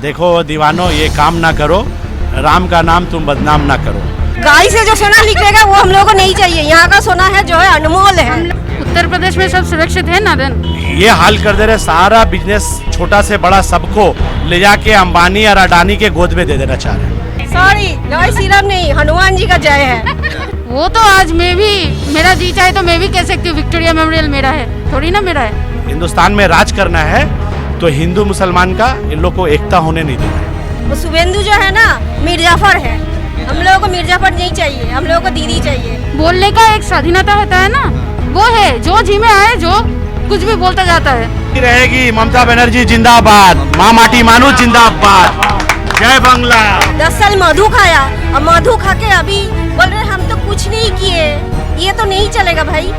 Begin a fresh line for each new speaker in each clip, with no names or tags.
देखो दीवानो, ये काम ना करो, राम का नाम तुम बदनाम ना करो।
गाड़ी से जो सोना निकलेगा वो हम लोगों को नहीं चाहिए। यहाँ का सोना है जो है अनमोल है।
उत्तर प्रदेश में सब सुरक्षित है ना देन?
ये हाल कर दे रहे, सारा बिजनेस छोटा से बड़ा सबको ले जाके अंबानी और अडानी के गोद में दे देना चाह रहे हैं।
सॉरी, जय श्री राम नहीं, हनुमान जी का जय है।
वो तो आज मैं भी, मेरा जी चाहे तो मैं भी कह सकती हूँ विक्टोरिया मेमोरियल मेरा है, थोड़ी ना मेरा है।
हिंदुस्तान में राज करना है तो हिंदू मुसलमान का इन लोग को एकता होने नहीं देना।
वो शुभेंदु जो है ना मिर्जाफर है। हम लोगों को मिर्जाफर नहीं चाहिए, हम लोगों को दीदी चाहिए।
बोलने का एक स्वाधीनता होता है ना, वो है जो जी में आए जो कुछ भी बोलता जाता है।
रहेगी ममता बनर्जी जिंदाबाद, माँ माटी मानू जिंदाबाद, जय बांग्ला।
10 साल मधु खाया और मधु खा के अभी बोल रहे हम तो कुछ नहीं किए। ये तो नहीं चलेगा भाई।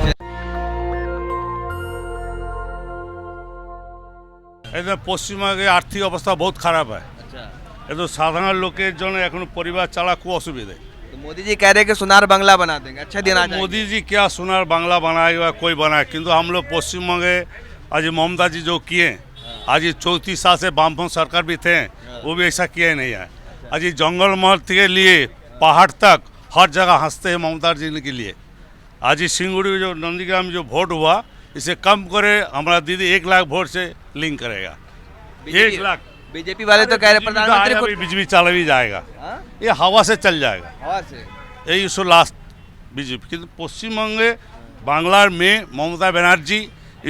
পশ্চিমবঙ্গে আর্থিক অবস্থা বহুত খারাপ হয়। तो साधारण लोकेर जन এখন परिवार चला खूब असुविधा।
तो मोदी जी कह रहे हैं कि सोनार बांग्ला बना देंगे, अच्छा दिन आ जाएगा।
मोदी जी क्या सोनार बांग्ला बनाएगा, कोई बनाए, किंतु हम लोग पश्चिम बंगे आज ममता जी जो किए, आज 34 साल से वामपंथ सरकार भी थे, वो भी ऐसा किया नहीं है। आज जंगल महल के लिए पहाड़ तक हर जगह हंसते हैं ममता जी के लिए। आज सिंगुड़ी जो नंदीग्राम जो वोट हुआ, इसे कम करे, हमारा दीदी 1 लाख वोट से लिंक करेगा। 1 लाख।
बीजेपी वाले तो कह रहे प्रधानमंत्री को
बिजली चला भी जाएगा, ये हवा से चल जाएगा,
हवा से।
यही उसको लास्ट बीजेपी। কিন্তু পশ্চিমবঙ্গে বাংলার মেয়ে মমতা ব্যানার্জি,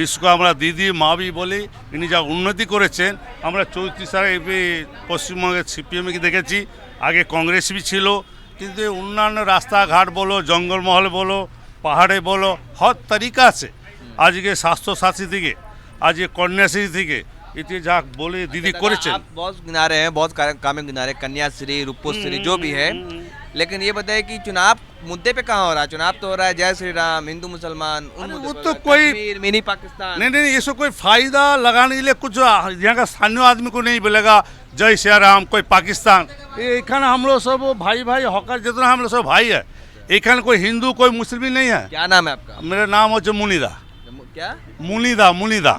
इसको আমরা দিদি মাবি বলি, ইনি যা উন্নতি করেছেন, আমরা 34 সালে পশ্চিমবঙ্গের সিপিএমকে দেখেছি, আগে কংগ্রেস भी ছিল, কিন্তু উন্নয়ন রাস্তাঘাট বলো, জঙ্গলমহল বলো, পাহাড়ে বলো, হর তরিকা আছে। আজকে স্বাস্থ্যসাথী থেকে, আজকে কন্যাশ্রী থেকে, इतने जाक बोले दीदी करेছেন।
आप बहुत गिना रहे हैं, बहुत काम गिना रहे हैं, कन्याश्री, रूपश्री जो भी है, लेकिन ये बताइए कि चुनाव मुद्दे पे कहाँ हो रहा है? चुनाव तो हो रहा है जय श्री राम, हिंदू मुसलमान,
वो तो कोई
मिनी पाकिस्तान।
नहीं, इसको कोई फायदा लगाने के लिए कुछ यहाँ का स्थानीय आदमी को नहीं बोलेगा जय श्री राम, कोई पाकिस्तान। एखाने हम लोग सब भाई भाई हकार जितना हम लोग सब भाई है। एखाने कोई हिंदू कोई मुस्लिम नहीं है।
क्या नाम है आपका?
मेरा नाम हो मुनिदा।
क्या?
मुनिदा।
मुनीदा।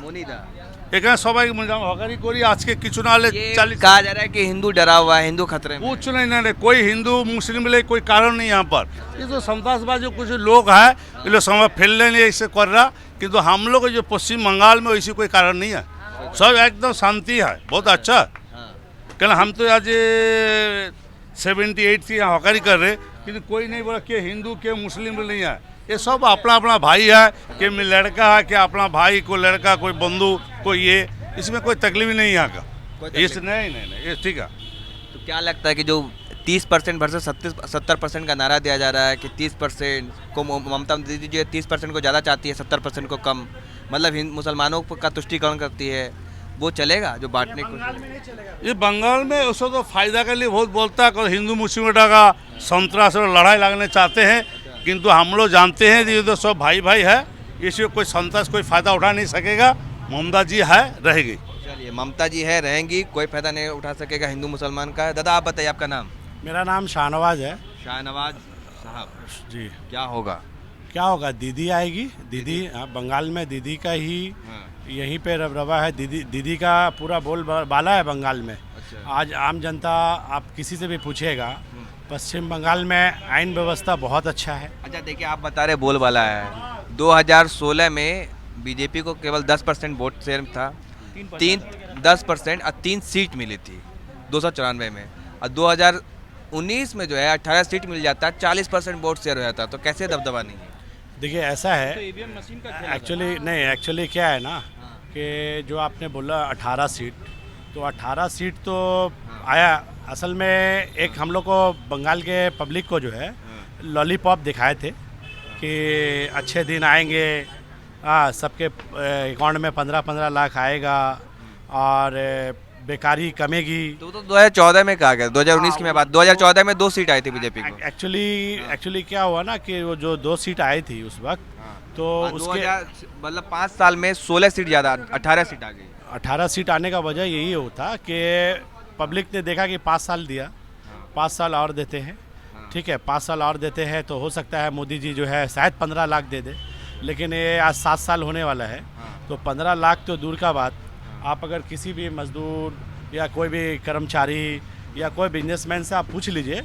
এখানে সবাই হকারি করি, আজকে কিছু না হলে 40
कहा जा रहा है कि हिंदू डरा हुआ है, हिंदू खतरे में।
कुछ नहीं ना, कोई हिंदू मुस्लिम लिए कोई कारण नहीं यहाँ पर। ये तो संतासवादी कुछ लोग हैं, ये लोग समय फैलने नहीं ऐसे कर रहा, किंतु हम लोग जो पश्चिम बंगाल में वैसे कोई कारण नहीं है, सब एकदम शांति है, बहुत अच्छा। क्या हम तो आज 78 से यहाँ हकारी कर रहे, किंतु कोई नहीं बोला कि हिंदू के मुस्लिम नहीं है, ये सब अपना अपना भाई है। कि लड़का है कि अपना भाई, कोई लड़का, कोई बंधु, कोई ये, इसमें कोई तकलीफ नहीं यहाँ का। इस नहीं, ये ठीक है।
तो क्या लगता है कि जो 30% वर्सेस 70% का नारा दिया जा रहा है कि 30% को ममता दीदी जो 30% को ज़्यादा चाहती है, 70% को कम, मतलब मुसलमानों का तुष्टीकरण करती है, वो चलेगा जो बांटने को?
ये बंगाल में उसको तो फायदा के लिए बहुत बोलता है, हिंदू मुस्लिम का संतरास और लड़ाई लगने चाहते हैं, किंतु हम लोग जानते हैं ये तो सब भाई भाई है, इससे कोई संतरास कोई फायदा उठा नहीं सकेगा। ममता जी है, रहेगी।
चलिए, ममता जी है, रहेंगी, कोई फायदा नहीं उठा सकेगा हिंदू मुसलमान का। दादा आप बताइए, आपका नाम?
मेरा नाम शाहनवाज है।
शाहनवाज साहब
जी।
क्या होगा?
क्या होगा, दीदी आएगी। दीदी बंगाल में दीदी का ही यहीं पे रबरबा है। दीदी का पूरा बोल बाला है बंगाल में। आज आम जनता, आप किसी से भी पूछेगा, पश्चिम बंगाल में आइन व्यवस्था बहुत अच्छा है।
अच्छा देखिए, आप बता रहे बोल वाला है, 2016 में बीजेपी को केवल 10% वोट शेयर था, 10% और 3 सीट मिली थी 294 में, और 2019 में जो है 18 सीट मिल जाता, 40% वोट शेयर हो जाता, तो कैसे दबदबा नहीं है?
देखिए ऐसा है, एक्चुअली क्या है ना कि जो आपने बोला 18 सीट, तो 18 सीट तो आया। असल में एक हम लोग को बंगाल के पब्लिक को जो है लॉलीपॉप दिखाए थे कि अच्छे दिन आएंगे, सबके अकाउंट में 15-15 लाख आएगा और बेकारी कमेगी।
तो 2014 में कहा गया, 2019 की मैं बात, 2014 में 2 सीट आई थी बीजेपी को।
एक्चुअली क्या हुआ ना कि वो जो 2 सीट आई थी उस वक्त, तो उसके
मतलब 5 साल में 16 सीट ज़्यादा, 18 सीट आ गई।
18 सीट आने का वजह यही होता कि पब्लिक ने देखा कि 5 साल दिया, 5 साल और देते हैं, ठीक है, 5 साल और देते हैं तो हो सकता है मोदी जी जो है शायद 15 लाख दे दे, लेकिन ये आज 7 साल होने वाला है, तो 15 लाख तो दूर का बात, आप अगर किसी भी मजदूर या कोई भी कर्मचारी या कोई बिजनेसमैन से आप पूछ लीजिए,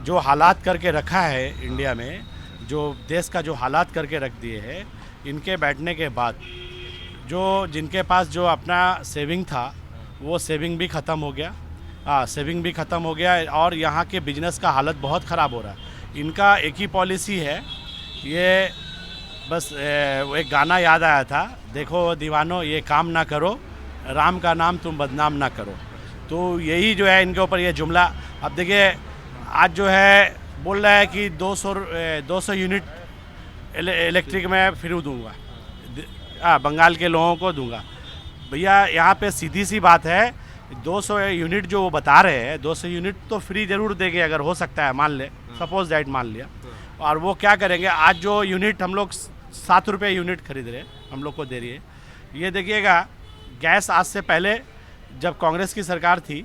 जो हालात करके रखा है इंडिया में, जो देश का जो हालात करके रख दिए हैं, इनके बैठने के बाद जो जिनके पास जो अपना सेविंग था वो सेविंग भी ख़त्म हो गया। सेविंग भी ख़त्म हो गया और यहाँ के बिजनेस का हालत बहुत ख़राब हो रहा है। इनका एक ही पॉलिसी है, ये बस वो एक गाना याद आया था, देखो दीवानो ये काम ना करो, राम का नाम तुम बदनाम ना करो। तो यही जो है इनके ऊपर ये जुमला। अब देखिए आज जो है बोल रहा है कि 200 यूनिट इलेक्ट्रिक मैं फ्री दूंगा, बंगाल के लोगों को दूंगा। भैया यहाँ पे सीधी सी बात है, 200 यूनिट जो वो बता रहे हैं, 200 यूनिट तो फ्री ज़रूर देंगे अगर हो सकता है, मान ले, सपोज दैट मान लिया। और वो क्या करेंगे, आज जो यूनिट हम लोग 7 रुपये यूनिट खरीद रहे हैं, हम लोग को दे रही है। ये देखिएगा गैस आज से पहले जब कांग्रेस की सरकार थी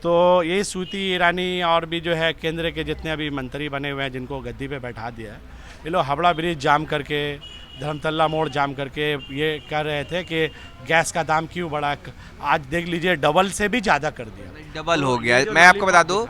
तो यही स्मृति ईरानी और भी जो है केंद्र के जितने अभी मंत्री बने हुए हैं जिनको गद्दी पे बैठा दिया है, ये लोग हावड़ा ब्रिज जाम करके, धर्मतल्ला मोड़ जाम करके ये कह रहे थे कि गैस का दाम क्यों बढ़ा। आज देख लीजिए डबल से भी ज़्यादा कर दिया,
डबल हो गया। मैं आपको बता दूं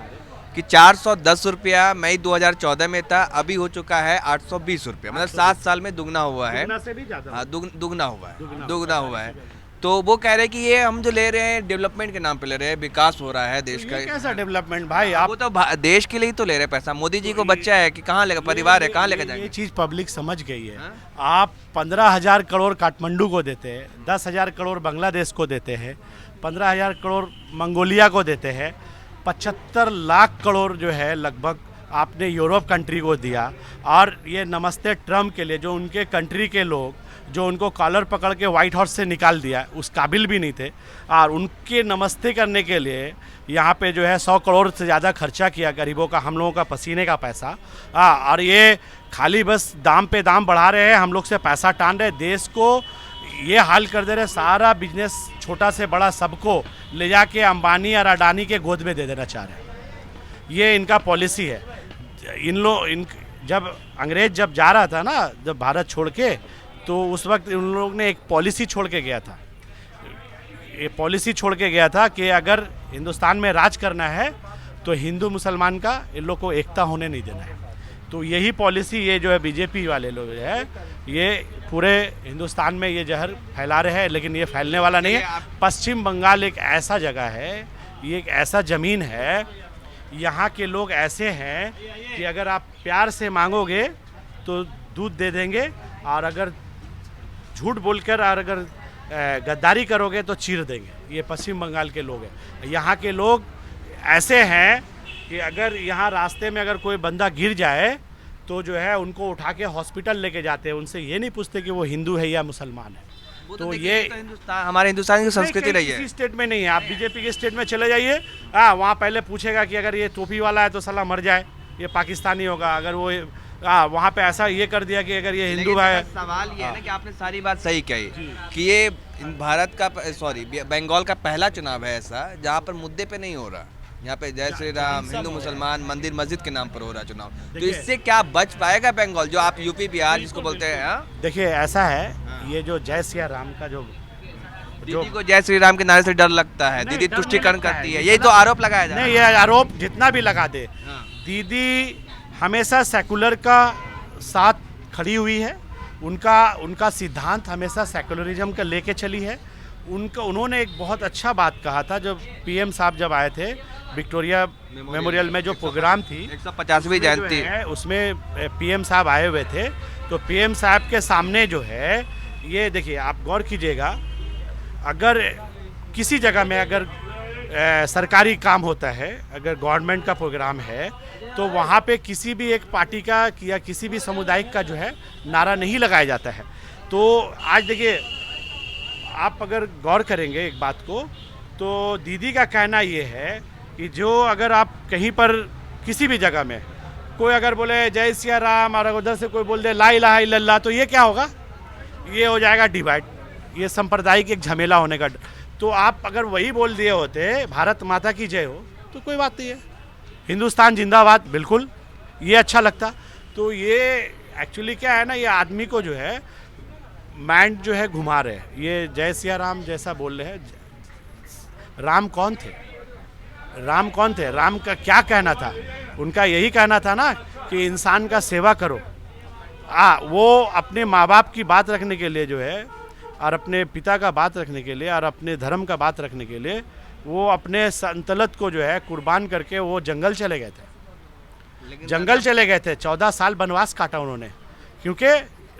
कि 410 रुपया मई 2014 में था, अभी हो चुका है 820 रुपया, मतलब 7 साल में दुगना हुआ है।
दुगना से भी ज़्यादा।
हाँ, दुगना हुआ है। तो वो कह रहे हैं कि ये हम जो ले रहे हैं डेवलपमेंट के नाम पे ले रहे हैं, विकास हो रहा है देश का।
ये कैसा डेवलपमेंट भाई, आप
वो तो देश के लिए ही तो ले रहे हैं पैसा। मोदी जी को बच्चा है कि कहाँ लेगा, परिवार है, कहाँ लेकर
ये
जाएंगे।
चीज़ पब्लिक समझ गई है। आप 15,000 करोड़ काठमांडू को देते हैं, 10,000 करोड़ बांग्लादेश को देते हैं, 15,000 करोड़ मंगोलिया को देते हैं, 75 लाख करोड़ जो है लगभग आपने यूरोप कंट्री को दिया। और ये नमस्ते ट्रम्प के लिए जो उनके कंट्री के लोग जो उनको कॉलर पकड़ के व्हाइट हाउस से निकाल दिया, उस काबिल भी नहीं थे, और उनके नमस्ते करने के लिए यहाँ पे जो है 100 करोड़ से ज़्यादा खर्चा किया गरीबों का, हम लोगों का पसीने का पैसा। और ये खाली बस दाम पे दाम बढ़ा रहे हैं, हम लोग से पैसा टान रहे, देश को ये हाल कर दे रहे, सारा बिजनेस छोटा से बड़ा सबको ले जाके अंबानी और अडानी के गोद में दे देना चाह रहे हैं। ये इनका पॉलिसी है। जब अंग्रेज जब जा रहा था ना, जब भारत छोड़ के, तो उस वक्त उन लोग ने एक पॉलिसी छोड़ के गया था। ये पॉलिसी छोड़ के गया था कि अगर हिंदुस्तान में राज करना है तो हिंदू मुसलमान का इन लोग को एकता होने नहीं देना है। तो यही पॉलिसी ये जो है बीजेपी वाले लोग है, ये पूरे हिंदुस्तान में ये जहर फैला रहे हैं, लेकिन ये फैलने वाला नहीं है। पश्चिम बंगाल एक ऐसा जगह है, ये एक ऐसा ज़मीन है, यहाँ के लोग ऐसे हैं कि अगर आप प्यार से मांगोगे तो दूध दे देंगे, और अगर झूठ बोलकर और अगर गद्दारी करोगे तो चीर देंगे। ये पश्चिम बंगाल के लोग हैं। यहाँ के लोग ऐसे हैं कि अगर यहाँ रास्ते में अगर कोई बंदा गिर जाए तो जो है उनको उठा के हॉस्पिटल लेके जाते हैं, उनसे ये नहीं पूछते कि वो हिंदू है या मुसलमान है। तो ये
हमारे हिंदुस्तान की संस्कृति रही है।
किसी स्टेट में नहीं है। आप बीजेपी के स्टेट में चले जाइए, वहाँ पहले पूछेगा कि अगर ये टोपी वाला है तो साला मर जाए, ये पाकिस्तानी होगा। अगर वो वहाँ पे ऐसा ये कर दिया कि अगर ये हिंदू है।
सवाल ये है ना कि आपने सारी बात सही कही कि ये भारत का बंगाल का पहला चुनाव है ऐसा जहाँ पर मुद्दे पे नहीं हो रहा। यहाँ पे जय श्री राम, हिंदू मुसलमान, मंदिर मस्जिद के नाम पर हो रहा चुनाव। तो इससे क्या बच पाएगा बंगाल, जो आप यूपी बिहार जिसको बोलते हैं?
देखिए ऐसा है, ये जो जय श्री राम का जो
दीदी को जय श्री राम के नारे से डर लगता है, दीदी तुष्टिकरण करती है, यही तो आरोप लगाया जा रहा है।
नहीं, ये आरोप जितना भी लगा दे, दीदी हमेशा सेकुलर का साथ खड़ी हुई है। उनका सिद्धांत हमेशा सेकुलरिज्म का लेके चली है। उन्होंने एक बहुत अच्छा बात कहा था जब पीएम साहब जब आए थे विक्टोरिया मेमोरियल में, जो प्रोग्राम थी
150वीं जयंती,
उसमें पीएम साहब आए हुए थे। तो पीएम साहब के सामने जो है, ये देखिए आप गौर कीजिएगा, अगर किसी जगह में अगर सरकारी काम होता है, अगर गवर्नमेंट का प्रोग्राम है, तो वहाँ पे किसी भी एक पार्टी का या किसी भी समुदाय का जो है नारा नहीं लगाया जाता है। तो आज देखिए आप अगर गौर करेंगे एक बात को, तो दीदी का कहना ये है कि जो अगर आप कहीं पर किसी भी जगह में कोई अगर बोले जय सिया राम और उधर से कोई बोल दे ला इलाहा इल्लल्लाह, तो ये क्या होगा, ये हो जाएगा डिवाइड, ये सांप्रदायिक एक झमेला होने का। तो आप अगर वही बोल दिए होते भारत माता की जय हो तो कोई बात नहीं है, हिंदुस्तान जिंदाबाद, बिल्कुल ये अच्छा लगता। तो ये एक्चुअली क्या है ना, ये आदमी को जो है माइंड जो है घुमा रहे हैं, ये जय सिया राम जैसा बोल रहे हैं, राम कौन थे? राम कौन थे? राम का क्या कहना था? उनका यही कहना था ना कि इंसान का सेवा करो। वो अपने माँ बाप की बात रखने के लिए जो है, और अपने पिता का बात रखने के लिए, और अपने धर्म का बात रखने के लिए वो अपने संतलत को जो है कुर्बान करके वो जंगल चले गए थे। जंगल चले गए थे, 14 साल वनवास काटा उन्होंने, क्योंकि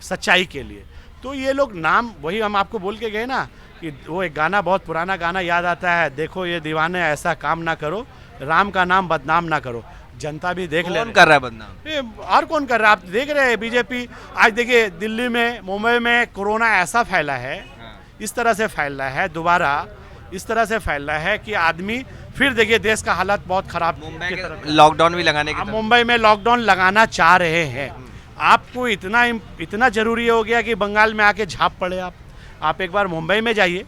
सच्चाई के लिए। तो ये लोग नाम, वही हम आपको बोल के गए ना कि वो एक गाना, बहुत पुराना गाना याद आता है, देखो ये दीवाने ऐसा काम ना करो, राम का नाम बदनाम ना करो। जनता भी देख ले
कौन कर रहा है बदनाम?
ये और कौन कर रहा है? आप देख रहे हैं बीजेपी। आज देखिए दिल्ली में, मुंबई में कोरोना ऐसा फैला है, इस तरह से फैल रहा है, दोबारा इस तरह से फैल रहा है कि आदमी, फिर देखिए देश का हालत बहुत खराब
मुंबई
की
के
तरफ।
लॉकडाउन भी लगाने की
अब मुंबई में लॉकडाउन लगाना चाह रहे हैं। आपको इतना जरूरी हो गया कि बंगाल में आके झाप पड़े। आप एक बार मुंबई में जाइए,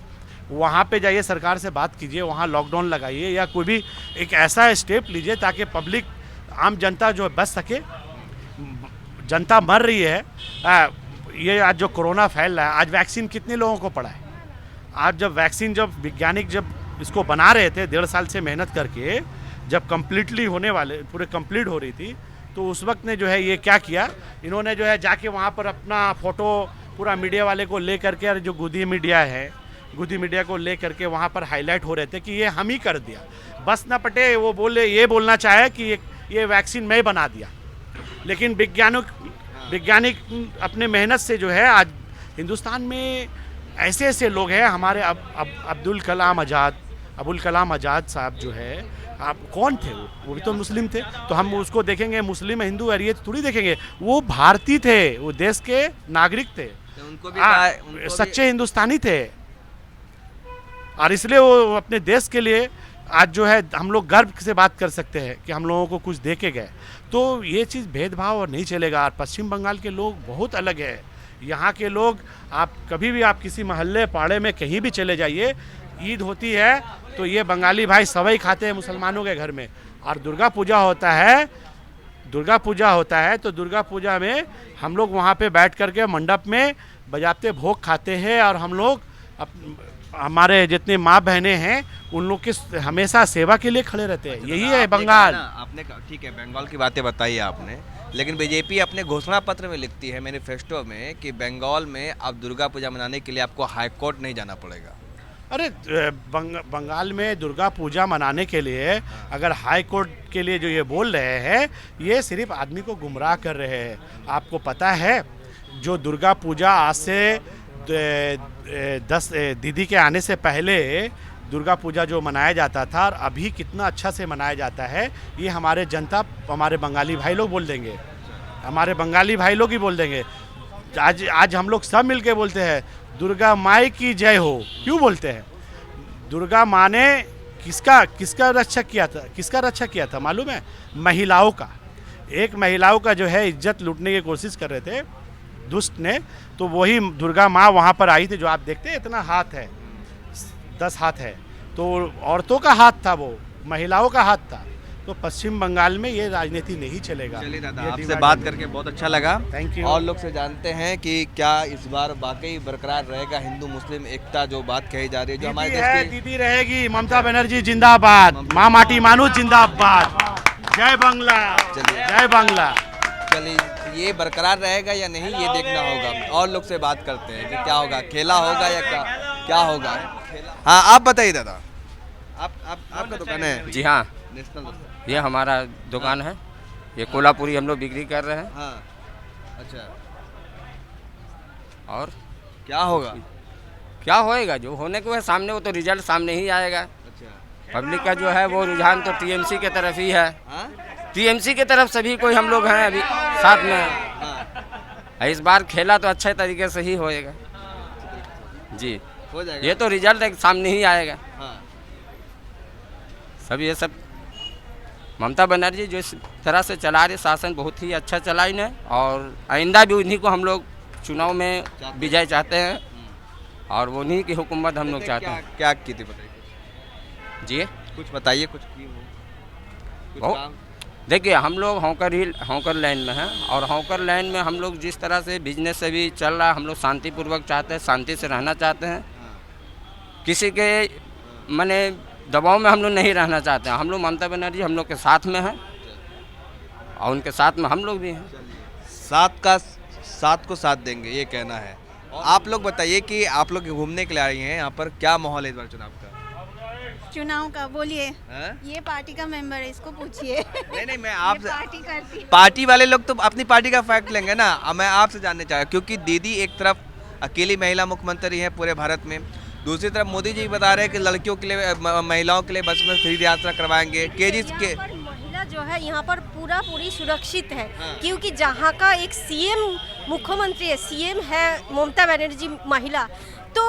वहाँ पे जाइए, सरकार से बात कीजिए, वहाँ लॉकडाउन लगाइए या कोई भी एक ऐसा स्टेप लीजिए ताकि पब्लिक, आम जनता जो बच सके। जनता मर रही है। ये आज जो कोरोना फैल रहा है, आज वैक्सीन कितने लोगों को पड़ा है? आज जब वैक्सीन, जब वैज्ञानिक जब इसको बना रहे थे 1.5 साल से मेहनत करके, जब कम्प्लीटली होने वाले, पूरे कंप्लीट हो रही थी, तो उस वक्त ने जो है ये क्या किया, इन्होंने जो है जाके वहाँ पर अपना फ़ोटो पूरा मीडिया वाले को ले करके, और जो गोदी मीडिया को ले करके वहाँ पर हाईलाइट हो रहे थे कि ये हम ही कर दिया। बस ना पटे वो ये बोलना चाहे कि ये वैक्सीन मैं बना दिया। लेकिन वैज्ञानिक अपने मेहनत से जो है, आज हिंदुस्तान में ऐसे ऐसे लोग हैं हमारे। अब्दुल कलाम आज़ाद साहब जो है, आप कौन थे? वो भी तो मुस्लिम थे। तो हम उसको देखेंगे मुस्लिम हिंदू और ये थोड़ी देखेंगे, वो भारतीय थे, वो देश के नागरिक थे,
तो उनको
सच्चे हिंदुस्तानी थे, और इसलिए वो अपने देश के लिए आज जो है हम लोग गर्व से बात कर सकते हैं कि हम लोगों को कुछ दे के गए। तो ये चीज़ भेदभाव और नहीं चलेगा। और पश्चिम बंगाल के लोग बहुत अलग है। यहाँ के लोग, आप कभी भी आप किसी मोहल्ले पाड़े में कहीं भी चले जाइए, ईद होती है तो ये बंगाली भाई सवई खाते हैं मुसलमानों के घर में। और दुर्गा पूजा होता है तो दुर्गा पूजा में हम लोग वहाँ पे बैठ करके मंडप में बजाते भोग खाते हैं, और हम लोग हमारे जितने माँ बहनें हैं उन लोग की हमेशा सेवा के लिए खड़े रहते हैं। यही है बंगाल।
आपने ठीक है, बंगाल की बातें बताई आपने, लेकिन बीजेपी अपने घोषणा पत्र में लिखती है, मैनिफेस्टो में, कि बंगाल में अब दुर्गा पूजा मनाने के लिए आपको हाई कोर्ट नहीं जाना पड़ेगा।
अरे बंगाल में दुर्गा पूजा मनाने के लिए अगर हाई कोर्ट के लिए जो ये बोल रहे हैं, ये सिर्फ आदमी को गुमराह कर रहे हैं। आपको पता है जो दुर्गा पूजा आज से 10 दीदी के आने से पहले दुर्गा पूजा जो मनाया जाता था, और अभी कितना अच्छा से मनाया जाता है, ये हमारे जनता, हमारे बंगाली भाई लोग बोल देंगे, हमारे बंगाली भाई लोग ही बोल देंगे। आज हम लोग सब मिलके बोलते हैं दुर्गा माई की जय हो। क्यों बोलते हैं? दुर्गा माँ ने किसका रक्षा किया था मालूम है? महिलाओं का। एक महिलाओं का जो है इज्जत लूटने की कोशिश कर रहे थे दुष्ट ने, तो वही दुर्गा माँ वहाँ पर आई थी। जो आप देखते हैं इतना हाथ है, 10 हाथ है, तो औरतों का हाथ था, वो महिलाओं का हाथ था। तो पश्चिम बंगाल में ये राजनीति नहीं चलेगा।
चलिए दादा, आपसे बात करके बहुत अच्छा लगा।
Thank you.
और लोग से जानते हैं कि क्या इस बार वाकई बरकरार रहेगा हिंदू मुस्लिम एकता, जो बात कही जा रही है, जो हमारे देश की
दीदी रहेगी। ममता बनर्जी जिंदाबाद, माँ माटी मानू जिंदाबाद, जय बांग्ला, जय बांग्ला।
चलिए, ये बरकरार रहेगा या नहीं, ये देखना होगा। और लोग से बात करते हैं कि क्या होगा, खेला होगा या क्या होगा। हाँ, आप बताइए दादा, आपका दुकान है?
जी हाँ,
नेशनल,
ये हमारा दुकान है। ये कोल्हापुरी हम लोग बिक्री कर रहे हैं।
हाँ, अच्छा।
और
क्या होगा?
क्या होएगा, जो होने को है सामने, वो तो रिजल्ट सामने ही आएगा।
अच्छा।
पब्लिक का जो है वो रुझान तो टीएमसी के तरफ ही है।
हाँ?
टीएमसी के तरफ सभी कोई हम लोग हैं अभी साथ में।
हाँ।
इस बार खेला तो अच्छे तरीके से ही होएगा जी,
हो जाएगा।
ये तो रिजल्ट सामने ही आएगा।
हाँ।
सब ये सब ममता बनर्जी जो इस तरह से चला रहे शासन, बहुत ही अच्छा चला इन्हें, और आइंदा भी उन्हीं को हम लोग चुनाव में विजय चाहते हैं, और वो उन्हीं की हुकूमत हम लोग चाहते हैं।
क्या की थी बताइए
जी,
कुछ बताइए, कुछ की हो, कुछ
बहुत-
काम?
देखिए हम लोग हॉकर लाइन में हैं, और हॉकर लाइन में हम लोग जिस तरह से बिजनेस से भी चल रहा है, हम लोग शांतिपूर्वक चाहते हैं, शांति से रहना चाहते हैं। किसी के माने दबाव में हम लोग नहीं रहना चाहते हैं। हम लोग ममता बनर्जी हम लोग के साथ में हैं और उनके साथ में हम लोग भी हैं।
साथ को साथ देंगे, ये कहना है। आप लोग बताइए कि आप लोग घूमने के लिए आए हैं यहाँ पर, क्या माहौल है इस बार चुनाव का?
चुनाव का बोलिए।
हाँ?
ये पार्टी का मेंबर है, इसको पूछिए।
नहीं मैं
ये
आपसे,
पार्टी करती है।
पार्टी वाले लोग तो अपनी पार्टी का फैक्ट लेंगे ना। अब मैं आपसे जानना चाह, क्योंकि दीदी एक तरफ अकेली महिला मुख्यमंत्री हैं पूरे भारत में, दूसरी तरफ मोदी जी बता रहे हैं कि लड़कियों के लिए, महिलाओं के लिए बस में फ्री यात्रा करवाएंगे। केजीज के
यहाँ पर महिला जो है यहाँ पर पूरी सुरक्षित है।
हाँ।
क्योंकि जहाँ का एक सीएम मुख्यमंत्री है, सीएम है ममता बनर्जी महिला, तो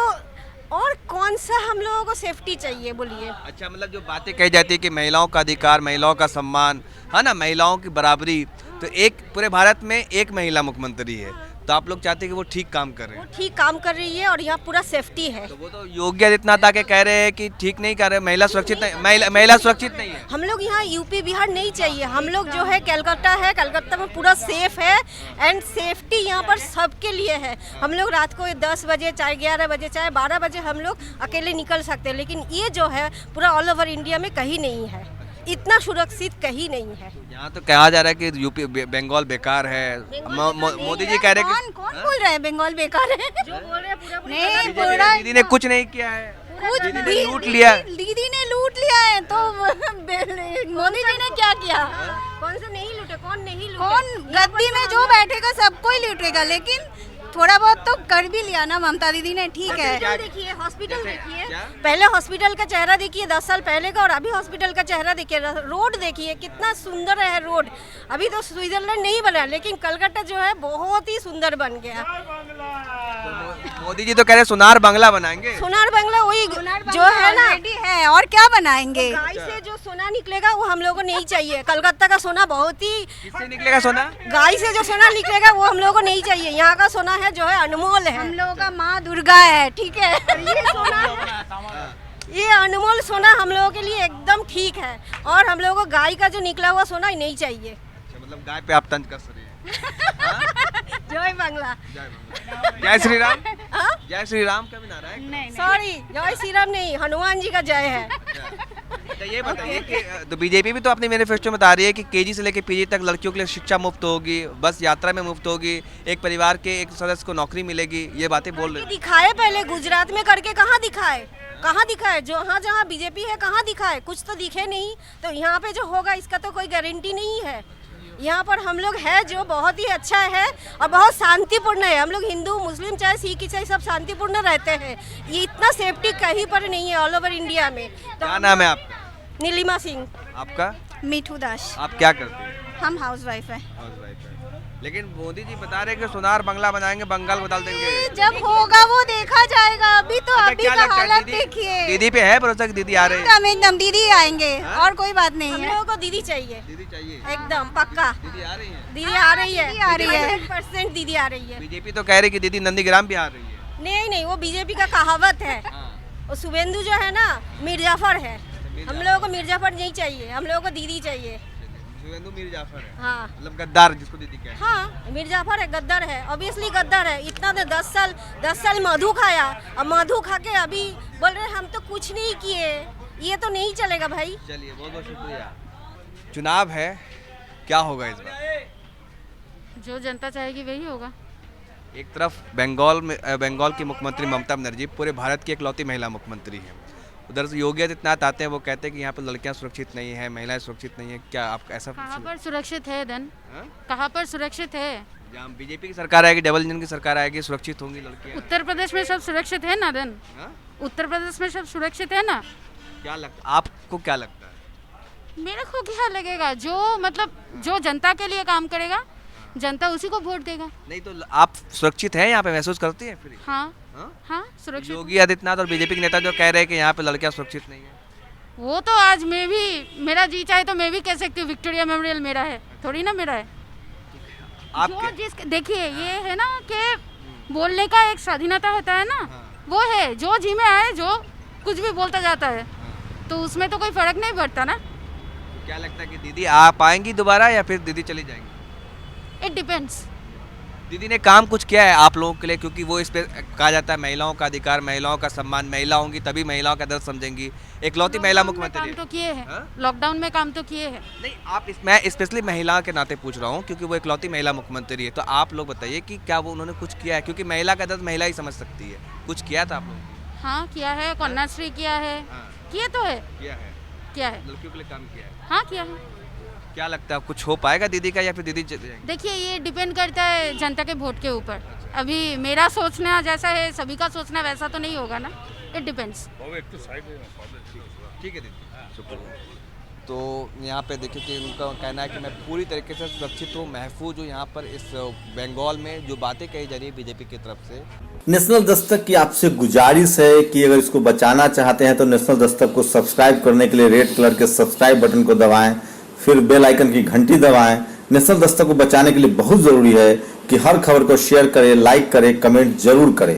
और कौन सा हम लोगों को सेफ्टी चाहिए बोलिए।
अच्छा, मतलब जो बातें कही जाती है कि महिलाओं का अधिकार, महिलाओं का सम्मान है ना, महिलाओं की बराबरी, तो एक पूरे भारत में एक महिला मुख्यमंत्री है, तो आप लोग चाहते हैं कि वो ठीक काम कर रहे
वो
हैं।
ठीक काम कर रही है और यहाँ पूरा सेफ्टी है।
तो वो तो योगी आदित्यनाथ आके कह रहे हैं कि ठीक नहीं कर रहे, महिला सुरक्षित नहीं, महिला सुरक्षित नहीं है।
हम लोग यहाँ यूपी बिहार नहीं चाहिए। हम लोग जो है कलकत्ता है, कलकत्ता में पूरा सेफ है एंड सेफ्टी यहाँ पर सबके लिए है। हम लोग रात को 10 बजे चाहे 11 बजे चाहे 12 बजे हम लोग अकेले निकल सकते हैं, लेकिन ये जो है पूरा ऑल ओवर इंडिया में कहीं नहीं है, इतना सुरक्षित कहीं नहीं है।
यहाँ तो कहा जा रहा है कि यूपी बंगाल बेकार है। मोदी जी कह रहे हैं कि
कौन बोल रहा है बंगाल बेकार है?
जो बोल रहे हैं पूरा
नहीं बोल रहा है।
दीदी ने कुछ नहीं किया है,
कुछ
दीदी ने लूट लिया।
दीदी ने लूट लिया है, तो मोदी जी ने क्या किया?
कौन सा नहीं लूटे, कौन नहीं लूटे?
कौन गद्दी में जो बैठेगा सबको ही लूटेगा, लेकिन थोड़ा बहुत तो कर भी लिया ना ममता दीदी ने, ठीक है।
देखिए हॉस्पिटल देखिए,
क्या?
पहले हॉस्पिटल का चेहरा देखिए 10 साल पहले का और अभी हॉस्पिटल का चेहरा देखिए, रोड देखिए कितना सुंदर है रोड। अभी तो स्विट्जरलैंड नहीं बना, लेकिन कलकत्ता जो है बहुत ही सुंदर बन गया।
मोदी जी तो कह रहे सोनार बांग्ला बनाएंगे।
सोनार बांग्ला वही जो है ना,
रेडी है, और क्या बनाएंगे?
गाय से जो सोना निकलेगा वो हम लोगों को नहीं चाहिए। कलकत्ता का सोना बहुत ही,
किससे निकलेगा सोना?
गाय से जो सोना निकलेगा वो हम लोगों को नहीं चाहिए। यहाँ का सोना है जो है अनमोल है।
हम लोगों का माँ दुर्गा है, ठीक है।
ये सोना, ये अनमोल सोना हम लोगों के लिए एकदम ठीक है, और हम लोगों को गाय का जो निकला हुआ सोना ही नहीं चाहिए।
अच्छा, मतलब गाय पे आप तंज कस रही हैं।
जय बांग्ला।
जय श्री राम।
हाँ?
जय श्री राम का भी नारा है।
नहीं
सॉरी, जय श्री राम नहीं, हनुमान जी का जय है।
तो ये बताइए कि तो बीजेपी भी तो अपने मैनिफेस्टो में बता रही है कि केजी से लेकर पीजी तक लड़कियों के लिए शिक्षा मुफ्त होगी, बस यात्रा में मुफ्त होगी, एक परिवार के एक सदस्य को नौकरी मिलेगी, ये बातें बोल रहे हैं।
दिखाए पहले गुजरात में करके, कहाँ दिखाए, कहाँ दिखाए? जो हाँ जहाँ बीजेपी है कहाँ दिखाए? कुछ तो दिखे नहीं। तो यहाँ पे जो होगा इसका तो कोई गारंटी नहीं है। यहाँ पर हम लोग है जो बहुत ही अच्छा है और बहुत शांतिपूर्ण है। हम लोग हिंदू मुस्लिम चाहे सिख ईसाई सब शांतिपूर्ण रहते हैं। ये इतना सेफ्टी कहीं पर नहीं है ऑल ओवर इंडिया में। तो
क्या नाम है आपका?
नीलिमा सिंह।
आपका?
मीठू दास।
आप क्या करते हैं?
हम हाउस वाइफ है।
लेकिन मोदी जी बता रहे हैं कि सोनार बांग्ला बनाएंगे, बंगाल बदल देंगे।
जब होगा वो देखा जाएगा, अभी तो
अच्छा,
अभी
क्या
का
लगता है
हालत
दीदी?
देखिए।
दीदी पे है भरोसा कि दीदी आ रहे हैं?
एकदम दीदी आएंगे, और कोई बात नहीं
हम
है।
लोगों को दीदी चाहिए,
दीदी चाहिए,
एकदम पक्का।
दीदी आ रही है।
दीदी आ रही है,
दीदी आ रही है।
100% दीदी आ रही है।
बीजेपी तो कह रही कि दीदी नंदीग्राम भी आ रही है।
नहीं नहीं, वो बीजेपी का कहावत है। वो शुभेंदु जो है ना मिर्जाफर है। हम लोगों को मिर्जाफर नहीं चाहिए, हम लोगों को दीदी चाहिए।
शुभेंदु मीर जाफर है,
हाँ
मतलब गद्दार जिसको दीदी कहते हैं।
हाँ, मिर्जाफर है, गद्दार है, ऑब्वियसली गद्दार है। इतना तो 10 साल मधु खाया, अब मधु खा के अभी बोल रहे हम तो कुछ नहीं किए। ये तो नहीं चलेगा भाई।
चलिए, बहुत बहुत शुक्रिया। चुनाव है, क्या होगा इस बार?
जो जनता चाहेगी वही होगा।
एक तरफ बंगाल की मुख्यमंत्री ममता बनर्जी पूरे भारत की इकलौती महिला मुख्यमंत्री हैं। उधर से योगी आदित्यनाथ आते हैं, वो कहते हैं कि यहाँ पर लड़कियाँ सुरक्षित नहीं है, महिलाएं सुरक्षित नहीं है। क्या आपका ऐसा?
कहाँ पर सुरक्षित है धन?
हाँ?
कहाँ पर सुरक्षित है?
जहाँ बीजेपी की सरकार आएगी, डबल इंजन की सरकार आएगी, सुरक्षित होंगी लड़कियाँ।
उत्तर प्रदेश में सब सुरक्षित है ना धन?
हाँ?
उत्तर प्रदेश में सब सुरक्षित है ना?
क्या लगता, आपको क्या लगता है?
मेरे को क्या लगेगा, जो मतलब जो जनता के लिए काम करेगा जनता उसी को वोट देगा।
नहीं तो आप सुरक्षित हैं यहाँ पे, महसूस करती हैं फिर?
हाँ
हाँ?
हाँ सुरक्षित।
योगी आदित्यनाथ और बीजेपी के नेता जो कह रहे हैं कि यहाँ पे लड़कियाँ सुरक्षित नहीं है।
वो तो आज मैं भी, मेरा जी चाहे तो मैं भी कह सकती हूँ विक्टोरिया मेमोरियल मेरा है, थोड़ी ना मेरा है।
आप
जो जिस देखिए ये है ना कि बोलने का एक स्वाधीनता होता है ना, वो है जो जी में आए जो कुछ भी बोलता जाता है, तो उसमें तो कोई फर्क नहीं पड़ता ना।
तो क्या लगता है कि दीदी आ पाएंगी दोबारा या फिर दीदी चली जाएंगी?
It depends.
दीदी ने काम कुछ किया है आप लोगों के लिए, क्योंकि वो इस पे कहा जाता है महिलाओं का अधिकार, महिलाओं का सम्मान, महिला होंगी तभी महिलाओं का दर्द समझेंगी, इकलौती महिला मुख्यमंत्री
काम
है।
तो किए हैं,
हाँ?
लॉकडाउन में काम तो किए हैं।
नहीं आप मैं स्पेशली महिला के नाते पूछ रहा हूँ क्योंकि वो इकलौती महिला मुख्यमंत्री है, तो आप लोग बताइए कि क्या वो उन्होंने कुछ किया है, क्योंकि महिला का दर्द महिला ही समझ सकती है, कुछ किया था आप लोगों ने?
हाँ किया है, कन्याश्री किया है,
हाँ।
किए तो है,
किया है,
है
लड़कियों के लिए काम किया है।
हाँ किया है।
क्या लगता है कुछ हो पाएगा दीदी का, या फिर दीदी जाएंगी?
देखिए ये डिपेंड करता है जनता के वोट के ऊपर। अभी मेरा सोचना जैसा है, सभी का सोचना वैसा तो नहीं होगा ना, इट डिपेंड्स।
ठीक है दीदी, शुक्रिया। तो यहाँ पे देखिए कि उनका कहना है कि मैं पूरी तरीके से सुरक्षित हूँ, महफूज हूँ यहाँ पर इस बंगाल में। जो बातें कही जा रही है बीजेपी की तरफ से,
नेशनल दस्तक की आपसे गुजारिश है कि अगर इसको बचाना चाहते हैं तो नेशनल दस्तक को सब्सक्राइब करने के लिए रेड कलर के सब्सक्राइब बटन को दबाएं, फिर बेल आइकन की घंटी दबाएं। नेशनल दस्तक को बचाने के लिए बहुत जरूरी है कि हर खबर को शेयर करें, लाइक करें, कमेंट जरूर करें।